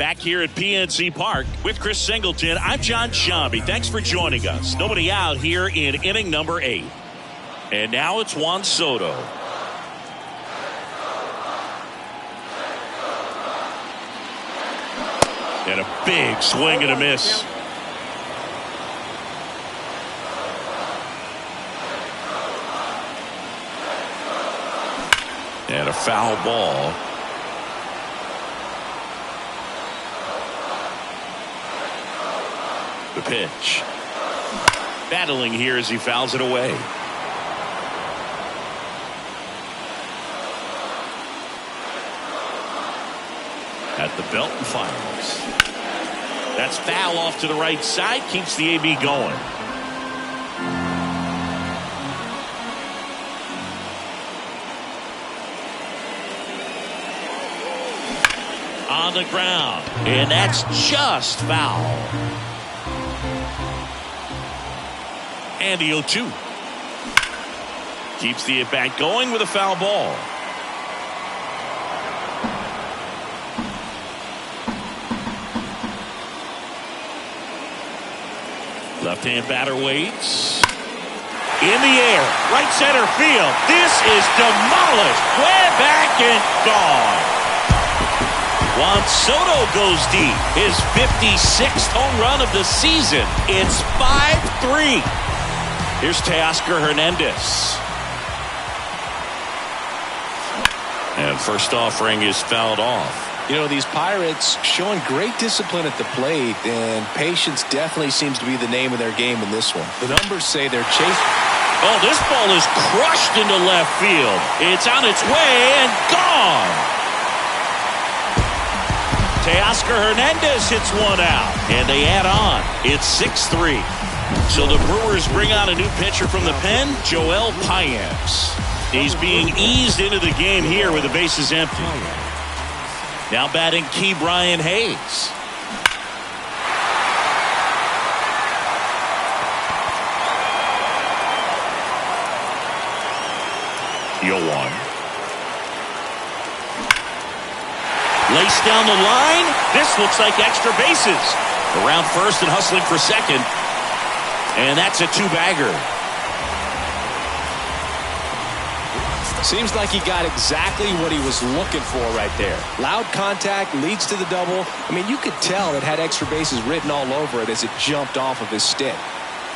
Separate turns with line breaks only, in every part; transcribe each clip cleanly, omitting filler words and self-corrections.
Back here at PNC Park with Chris Singleton. I'm John Shambi. Thanks for joining us. Nobody out here in inning number 8. And now it's Juan Soto. And a big swing and a miss. And a foul ball. The pitch. Battling here as he fouls it away. At the belt and fires. That's foul off to the right side. Keeps the AB going. On the ground. And that's just foul. And the 0-2. Keeps the at-bat going with a foul ball. Left-hand batter waits. In the air, right center field. This is demolished. Way back and gone. Juan Soto goes deep. His 56th home run of the season. It's 5-3. Here's Teoscar Hernandez. And first offering is fouled off.
You know, these Pirates showing great discipline at the plate, and patience definitely seems to be the name of their game in this one. The numbers say they're chasing.
Oh, this ball is crushed into left field. It's on its way and gone. Teoscar Hernandez hits one out, and they add on. It's 6-3. So the Brewers bring out a new pitcher from the pen, Joel Payamps. He's being eased into the game here with the bases empty. Now batting Key Brian Hayes. Yoan. Laced down the line. This looks like extra bases. Around first and hustling for second. And that's a 2-bagger.
Seems like he got exactly what he was looking for right there. Loud contact leads to the double. I mean, you could tell it had extra bases written all over it as it jumped off of his stick.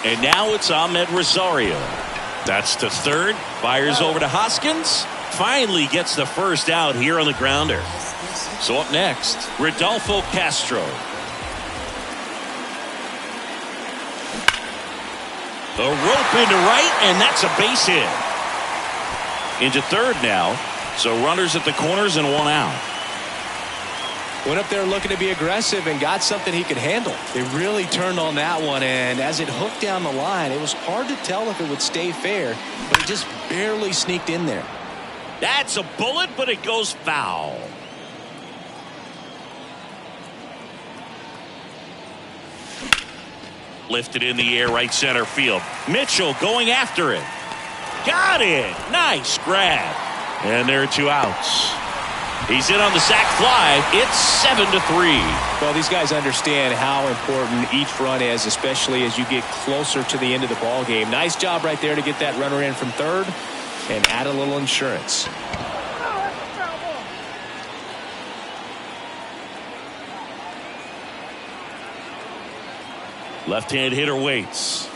And now it's Ahmed Rosario. That's to third. Fires over to Hoskins. Finally gets the first out here on the grounder. So up next, Rodolfo Castro. The rope into right, and that's a base hit. Into third now. So runners at the corners and one out.
Went up there looking to be aggressive and got something he could handle. They really turned on that one, and as it hooked down the line, it was hard to tell if it would stay fair, but it just barely sneaked in there.
That's a bullet, but it goes foul. Lifted in the air, right center field. Mitchell going after it. Got it. Nice grab. And there are 2 outs. He's in on the sac fly. It's 7-3.
Well, these guys understand how important each run is, especially as you get closer to the end of the ball game. Nice job right there to get that runner in from third and add a little insurance.
Left-hand hitter waits.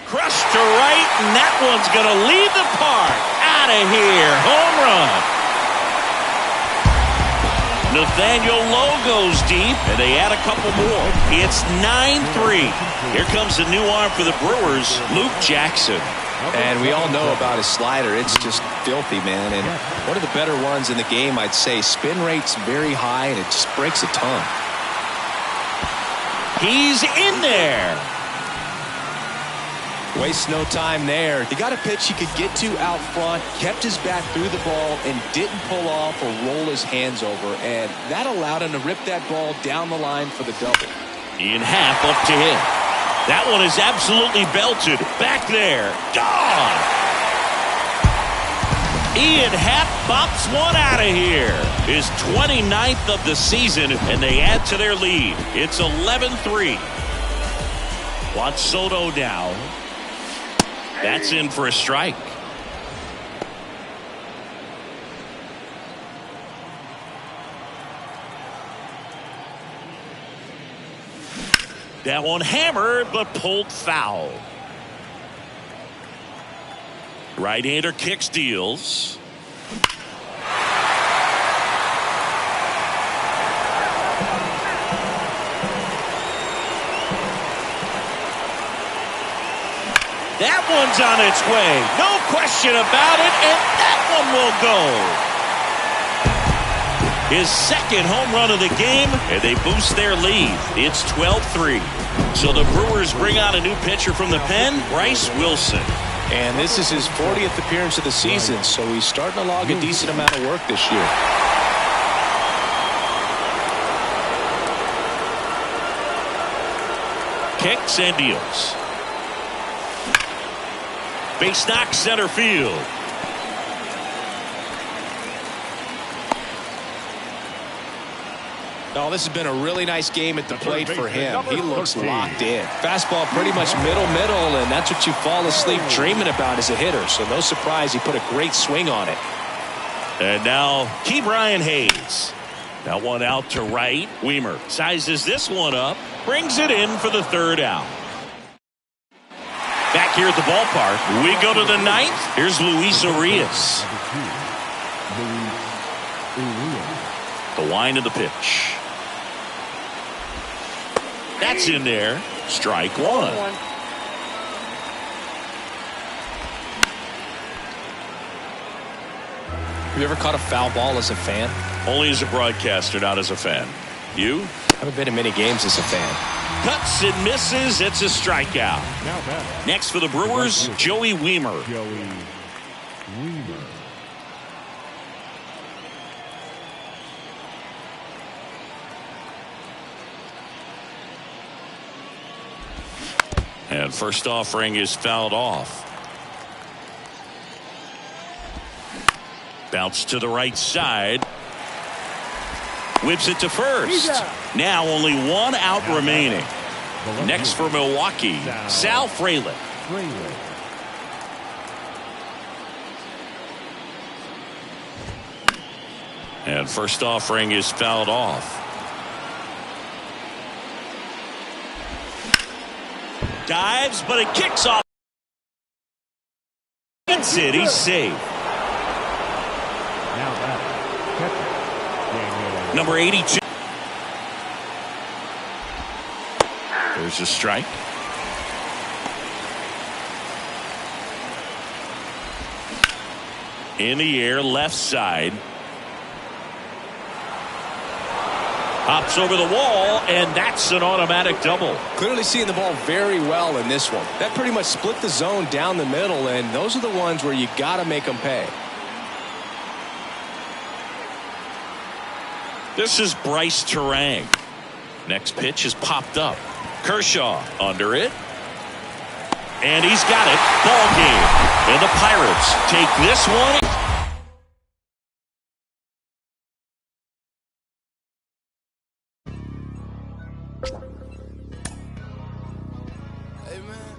Crushed to right, and that one's going to leave the park. Out of here. Home run. Nathaniel Lowe goes deep, and they add a couple more. It's 9-3. Here comes the new arm for the Brewers, Luke Jackson.
And we all know about his slider. It's just filthy, man. And one of the better ones in the game, I'd say. Spin rate's very high, and it just breaks a ton.
He's in there.
Wastes no time there. He got a pitch he could get to out front, kept his back through the ball, and didn't pull off or roll his hands over. And that allowed him to rip that ball down the line for the double.
In half up to him. That one is absolutely belted. Back there. Gone. Ian Happ bops one out of here. His 29th of the season, and they add to their lead. It's 11-3. Juan Soto now. That's in for a strike. That one hammered, but pulled foul. Right-hander kicks, deals. That one's on its way. No question about it, and that one will go. His second home run of the game, and they boost their lead. It's 12-3. So the Brewers bring out a new pitcher from the pen, Bryce Wilson.
And this is his 40th appearance of the season, so he's starting to log a decent amount of work this year.
Kicks and deals. Base knock, center field.
Oh, this has been a really nice game at the plate for him. He looks locked in. Fastball pretty much middle, and that's what you fall asleep dreaming about as a hitter. So no surprise he put a great swing on it.
And now Ke'Bryan Hayes. That one out to right. Weimer sizes this one up, brings it in for the third out. Back here at the ballpark, we go to the ninth. Here's Luis Urias. The wind of the pitch. That's in there. Strike one.
Have you ever caught a foul ball as a fan?
Only as a broadcaster, not as a fan. You?
I haven't been in many games as a fan.
Cuts and misses. It's a strikeout. Next for the Brewers, Joey Weimer. And first offering is fouled off. Bounce to the right side. Whips it to first. Now only one out remaining. Next for Milwaukee, Sal Frelick. And first offering is fouled off. Dives, but it kicks off. That's it. He's safe. Number 82. There's a strike. In the air, left side. Hops over the wall, and that's an automatic double.
Clearly seeing the ball very well in this one. That pretty much split the zone down the middle, and those are the ones where you got to make them pay.
This is Bryce Terang. Next pitch is popped up. Kershaw under it. And he's got it. Ball game. And the Pirates take this one.
Hey, man.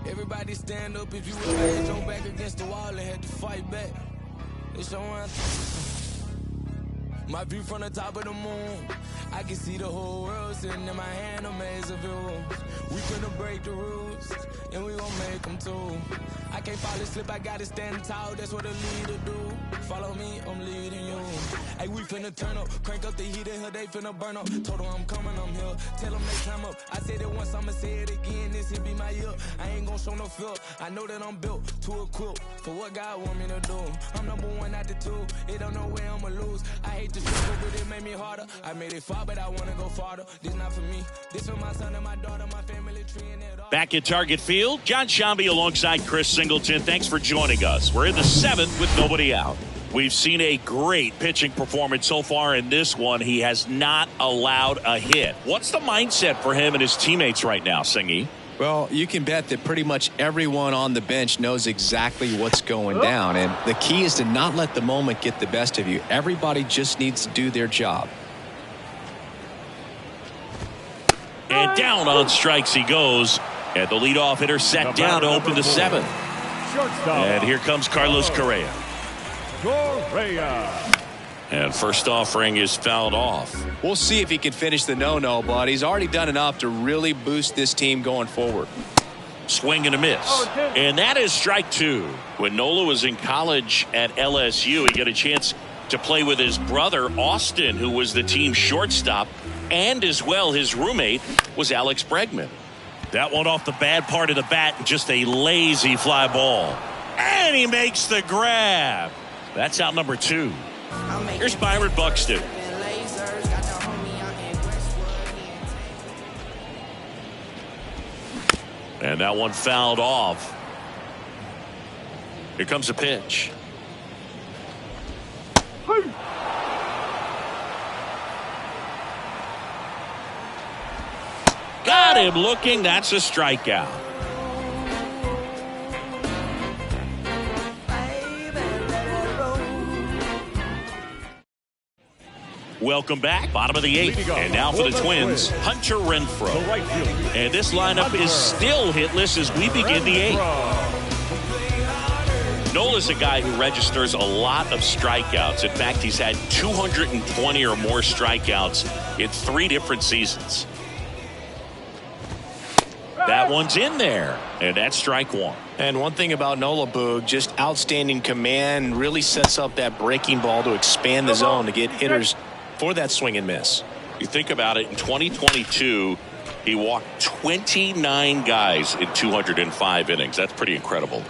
Everybody stand up if you ever had your back against the wall and had to fight back. It's your anthem. My view from the top of the moon, I can see the whole world sitting in my hand, a maze of views. We finna break the rules, and we gon' make them too. I can't fall asleep, I gotta stand tall, that's what a leader do. Follow me, I'm leading you. Hey, we finna turn up, crank up the heat in here, they finna burn up. Told 'em I'm coming, I'm here, tell 'em they climb up. I said it once, I'ma say it again, this here be my year. I ain't gon' show no fear, I know that I'm built to equip for what God want me to do. I'm number one out the two, it don't know where I'ma lose. I hate to struggle, but it made me harder. I made it far, but I wanna go farther. This not for me, this for my son and my daughter, my family tree and it all.
Back at Target Field, John Shambi alongside Chris Singleton. Thanks for joining us. We're in the seventh with nobody out. We've seen a great pitching performance so far in this one. He has not allowed a hit. What's the mindset for him and his teammates right now, Singy?
Well, you can bet that pretty much everyone on the bench knows exactly what's going down, and the key is to not let the moment get the best of you. Everybody just needs to do their job.
And down on strikes he goes. And the leadoff hitter set down to open the seventh. And here comes Carlos Correa. And first offering is fouled off.
We'll see if he can finish the no-no, but he's already done enough to really boost this team going forward.
Swing and a miss. And that is strike two. When Nola was in college at LSU, he got a chance to play with his brother, Austin, who was the team shortstop. And as well, his roommate was Alex Bregman. That one off the bad part of the bat, and just a lazy fly ball. And he makes the grab. That's out number two. Here's Byron Buxton. And that one fouled off. Here comes a pitch. Got him looking. That's a strikeout. Welcome back. Bottom of the eighth. And now for the Twins, Hunter Renfroe. And this lineup is still hitless as we begin the eighth. Nola's a guy who registers a lot of strikeouts. In fact, he's had 220 or more strikeouts in 3 different seasons. That one's in there, and that's strike one.
And one thing about Nola, Boog, just outstanding command, really sets up that breaking ball to expand the zone to get hitters for that swing and miss.
You think about it, in 2022, he walked 29 guys in 205 innings. That's pretty incredible.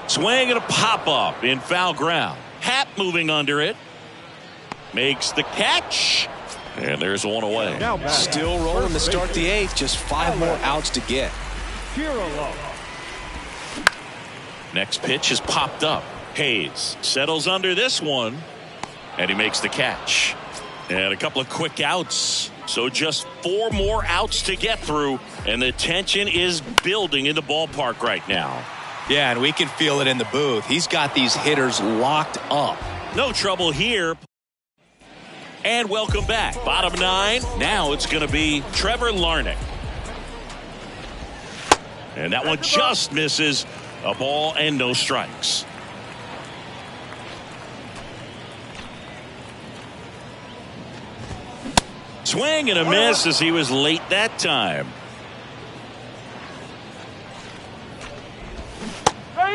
Swing and a pop-up in foul ground. Happ moving under it. Makes the catch. And there's one away.
Still rolling to start the eighth. Just 5 more outs to get.
Next pitch is popped up. Hayes settles under this one. And he makes the catch. And a couple of quick outs. So just 4 more outs to get through. And the tension is building in the ballpark right now.
Yeah, and we can feel it in the booth. He's got these hitters locked up.
No trouble here. And welcome back. Bottom 9. Now it's going to be Trevor Larnach. And that one just misses. A ball and no strikes. Swing and a miss as he was late that time.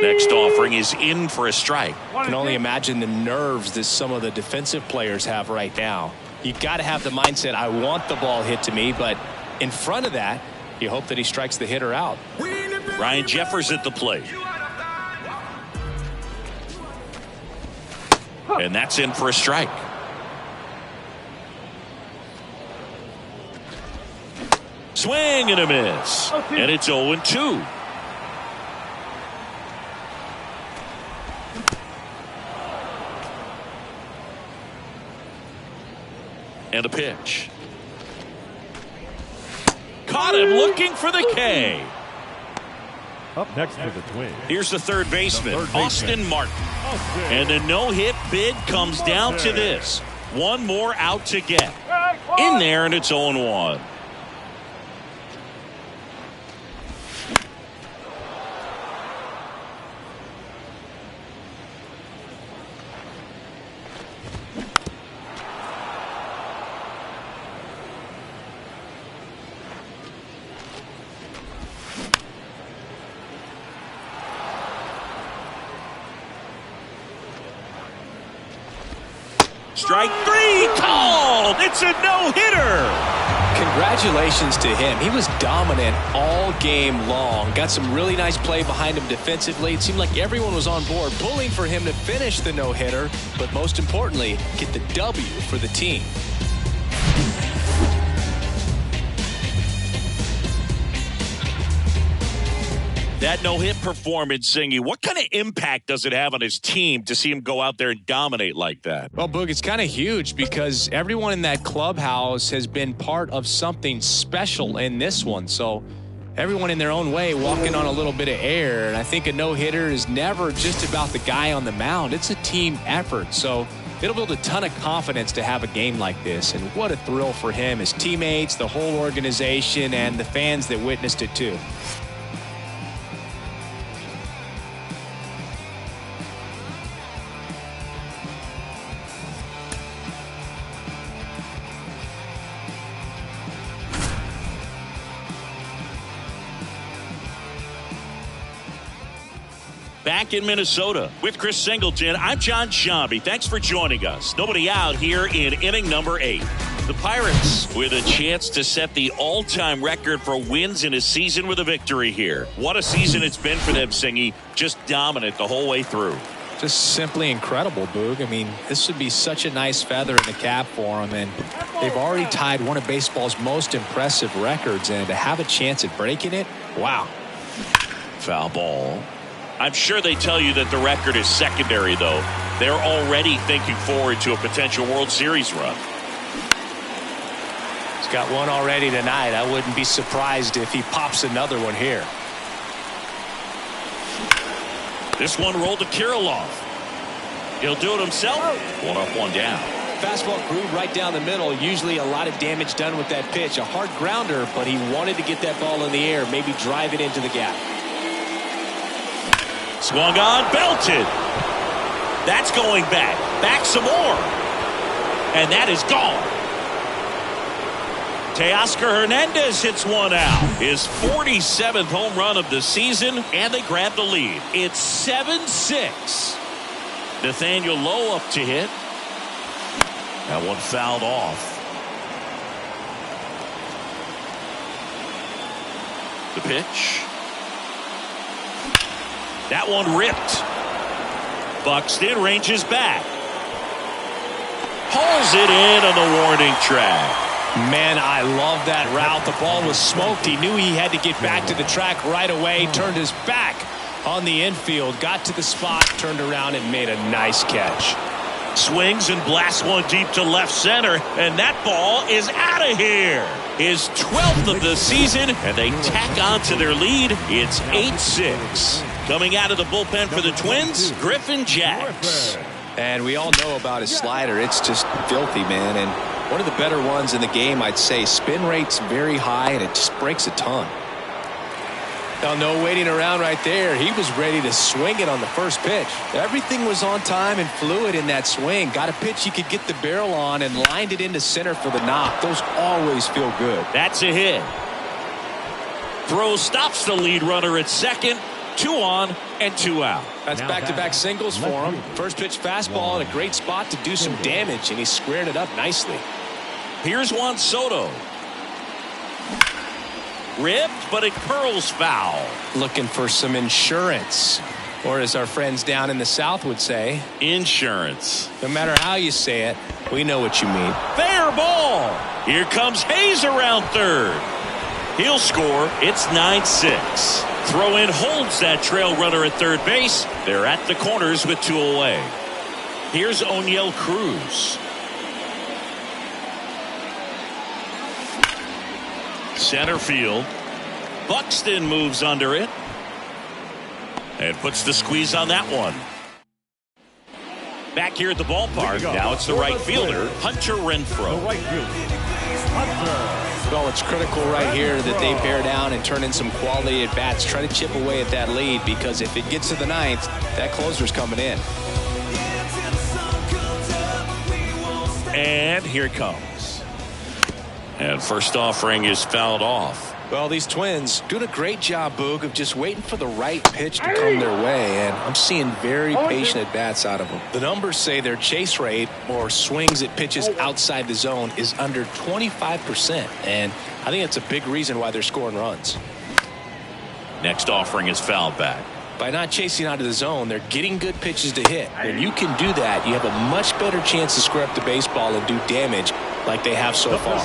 Next offering is in for a strike.
I can only imagine the nerves that some of the defensive players have right now. You got to have the mindset, I want the ball hit to me, but in front of that, you hope that he strikes the hitter out.
Ryan Jeffers at the plate. And that's in for a strike. Swing and a miss. And it's 0-2. And a pitch. Caught him looking for the K.
Up next for the Twins.
Here's the third baseman, Austin Martin. And the no-hit bid comes down to this. 1 more out to get. In there, and it's 0-1. Strike 3 called. It's a no-hitter.
Congratulations to him. He was dominant all game long. Got some really nice play behind him defensively. It seemed like everyone was on board pulling for him to finish the no-hitter, but most importantly, get the W for the team.
That no-hit performance, Singy, what kind of impact does it have on his team to see him go out there and dominate like that?
Well, Boog, it's kind of huge because everyone in that clubhouse has been part of something special in this one. So everyone in their own way walking on a little bit of air. And I think a no-hitter is never just about the guy on the mound. It's a team effort. So it'll build a ton of confidence to have a game like this. And what a thrill for him, his teammates, the whole organization, and the fans that witnessed it too.
Back in Minnesota with Chris Singleton, I'm John Shambi. Thanks for joining us. Nobody out here in inning number 8. The Pirates with a chance to set the all-time record for wins in a season with a victory here. What a season it's been for them, Singy. Just dominant the whole way through.
Just simply incredible, Boog. I mean, this would be such a nice feather in the cap for them, and they've already tied one of baseball's most impressive records, and to have a chance at breaking it, wow.
Foul ball. I'm sure they tell you that the record is secondary, though. They're already thinking forward to a potential World Series run.
He's got one already tonight. I wouldn't be surprised if he pops another one here.
This one rolled to Kirilloff. He'll do it himself. One up, one down.
Fastball grooved right down the middle. Usually a lot of damage done with that pitch. A hard grounder, but he wanted to get that ball in the air, maybe drive it into the gap.
Swung on, belted. That's going back. Back some more. And that is gone. Teoscar Hernandez hits one out. His 47th home run of the season, and they grab the lead. It's 7-6. Nathaniel Lowe up to hit. That one fouled off. The pitch. That one ripped. Buxton ranges back. Pulls it in on the warning track.
Man, I love that route. The ball was smoked. He knew he had to get back to the track right away. Turned his back on the infield. Got to the spot, turned around, and made a nice catch.
Swings and blasts one deep to left center, and that ball is out of here. His 12th of the season, and they tack on to their lead. It's 8-6. Coming out of the bullpen for the Twins, Griffin Jax.
And we all know about his slider. It's just filthy, man. And one of the better ones in the game, I'd say. Spin rate's very high, and it just breaks a ton. Now, no waiting around right there. He was ready to swing it on the first pitch. Everything was on time and fluid in that swing. Got a pitch he could get the barrel on and lined it into center for the knock. Those always feel good.
That's a hit. Throw stops the lead runner at second. 2 on and 2 out.
That's back-to-back singles for him. First pitch fastball in a great spot to do some damage, and he squared it up nicely.
Here's Juan Soto. Ripped, but it curls foul.
Looking for some insurance, or as our friends down in the South would say,
insurance.
No matter how you say it, we know what you mean.
Fair ball. Here comes Hayes around third. He'll score. It's 9-6. Throw in holds that trail runner at third base. They're at the corners with 2 away. Here's O'Neill Cruz. Center field. Buxton moves under it and puts the squeeze on that one. Back here at the ballpark, now it's the right fielder, Hunter Renfroe.
The right fielder, Hunter.
Well, it's critical right here that they bear down and turn in some quality at bats. Try to chip away at that lead, because if it gets to the 9th, that closer's coming in.
And here it comes. And first offering is fouled off.
Well, these Twins doing a great job, Boog, of just waiting for the right pitch to come their way, and I'm seeing very patient at-bats out of them. The numbers say their chase rate, or swings at pitches outside the zone, is under 25%, and I think that's a big reason why they're scoring runs.
Next offering is fouled back.
By not chasing out of the zone, they're getting good pitches to hit. When you can do that, you have a much better chance to square up the baseball and do damage like they have so far.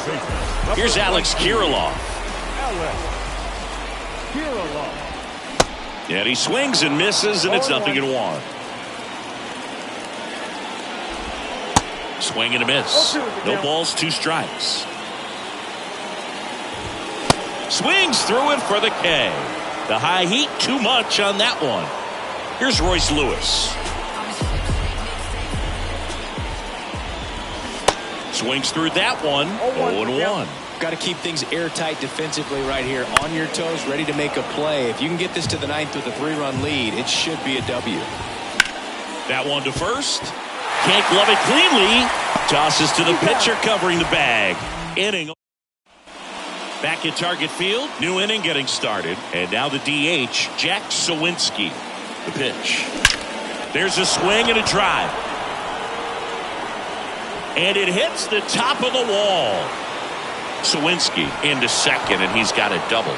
Here's Alex Kirilloff. And he swings and misses, and it's 0-1. Swing and a miss. No balls, 2 strikes. Swings through it for the K. The high heat, too much on that one. Here's Royce Lewis. Swings through that one. 0-1.
Got to keep things airtight defensively right here. On your toes, ready to make a play. If you can get this to the 9th with a 3-run lead, it should be a W.
That one to first. Can't glove it cleanly. Tosses to the pitcher covering the bag. Inning. Back at Target Field. New inning getting started. And now the DH, Jack Sawinski. The pitch. There's a swing and a drive. And it hits the top of the wall. Sawinski into second, and he's got a double.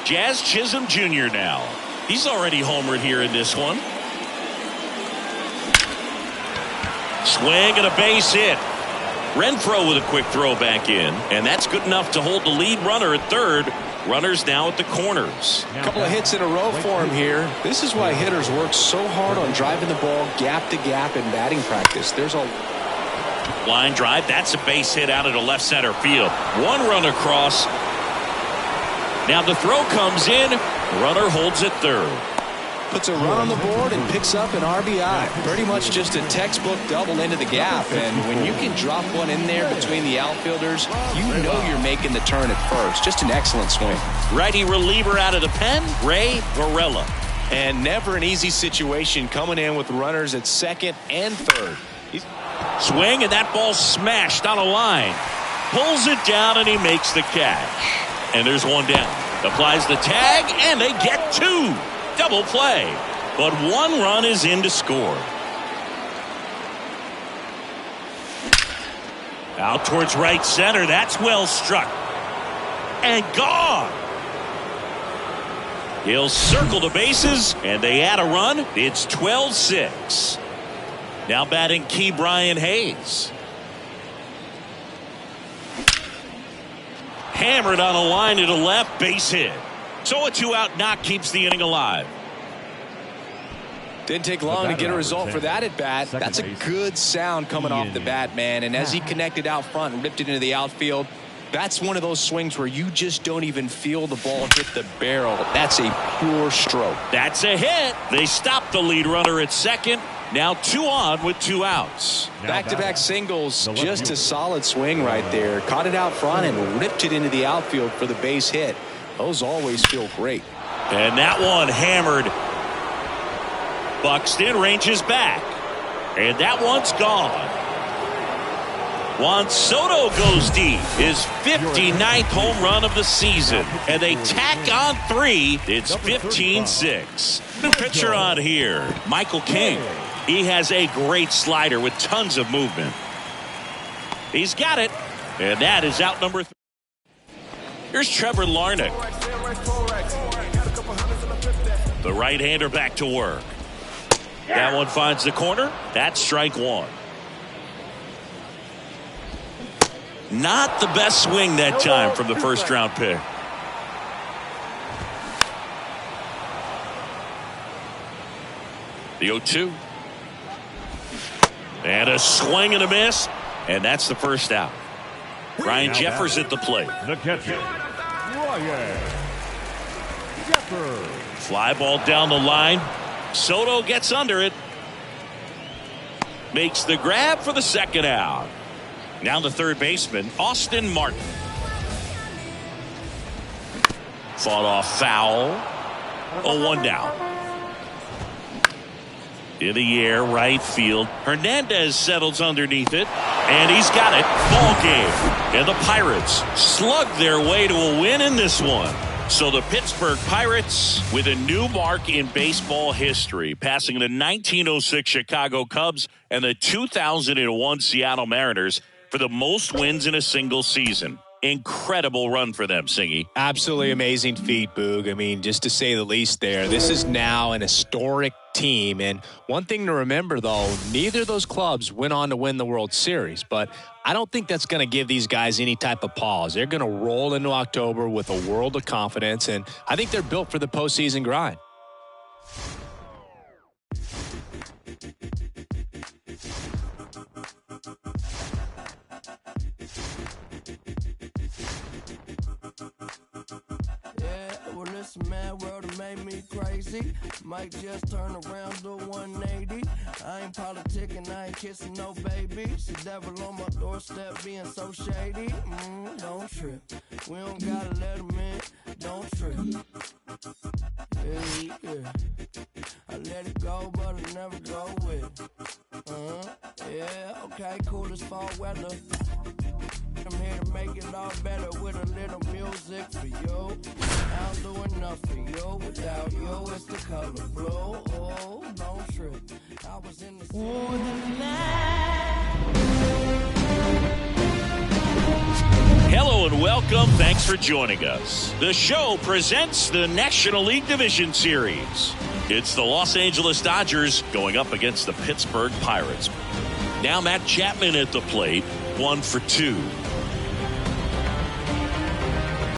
Jazz Chisholm Jr. now. He's already homered here in this one. Swing and a base hit. Renfroe with a quick throw back in, and that's good enough to hold the lead runner at third. Runners now at the corners.
A couple of hits in a row for him here. This is why hitters work so hard on driving the ball gap to gap in batting practice. There's a
line drive. That's a base hit out of the left center field. One run across. Now the throw comes in. Runner holds at third.
Puts a run on the board and picks up an RBI. Pretty much just a textbook double into the gap. And when you can drop one in there between the outfielders, you know you're making the turn at first. Just an excellent swing.
Righty reliever out of the pen, Ray Varela.
And never an easy situation coming in with runners at second and third.
Swing, and that ball smashed on a line. Pulls it down, and he makes the catch. And there's one down. Applies the tag, and they get 2. Double play, but 1 run is in to score. Out towards right center. That's well struck. And gone. He'll circle the bases, and they add a run. It's 12-6. Now batting Key Brian Hayes. Hammered on a line to the left, base hit. So a 2-out knock keeps the inning alive.
Didn't take long to get a result for that at bat. That's a good sound coming off the bat, man. And as he connected out front and ripped it into the outfield, that's one of those swings where you just don't even feel the ball hit the barrel. That's a pure stroke.
That's a hit. They stop the lead runner at second. Now 2 on with 2 outs.
Back-to-back singles, just a solid swing right there. Caught it out front and ripped it into the outfield for the base hit. Those always feel great.
And that one hammered. Buxton ranges back. And that one's gone. Juan Soto goes deep. His 59th home run of the season. And they tack on 3. It's 15-6. New pitcher on here, Michael King. He has a great slider with tons of movement. He's got it. And that is out number 3. Here's Trevor Larnach. The right-hander back to work. That one finds the corner. That's strike 1. Not the best swing that time from the first-round pick. The 0-2. And a swing and a miss. And that's the first out. Ryan Jeffers at the plate.
The catcher, Ryan Jeffers.
Fly ball down the line. Soto gets under it. Makes the grab for the second out. Now the third baseman, Austin Martin. Fought off foul. 0-1 now. In the air, right field. Hernandez settles underneath it. And he's got it. Ball game. And the Pirates slug their way to a win in this one. So the Pittsburgh Pirates with a new mark in baseball history, passing the 1906 Chicago Cubs and the 2001 Seattle Mariners for the most wins in a single season. incredible run for them, Singy.
Absolutely amazing feat, Boog. I mean, just to say the least there. This is now an historic team. And one thing to remember, though, neither of those clubs went on to win the World Series. But I don't think that's going to give these guys any type of pause. They're going to roll into October with a world of confidence. And I think they're built for the postseason grind.
Man, world have made me crazy. Might just turn around to 180. I ain't politicking, I ain't kissing no baby. The devil on my doorstep being so shady. Don't trip. We don't gotta let him in. Don't trip. Yeah. I let it go, but I never go with it. Yeah, okay, cool as fall weather. I'm here to make it all better with a little music for you. I'll do enough for you. Without you, it's the color blue. Oh, don't trip. I was in the
Hello and welcome. Thanks for joining us. The show presents the National League Division Series. It's the Los Angeles Dodgers going up against the Pittsburgh Pirates. Now Matt Chapman at the plate, 1 for 2.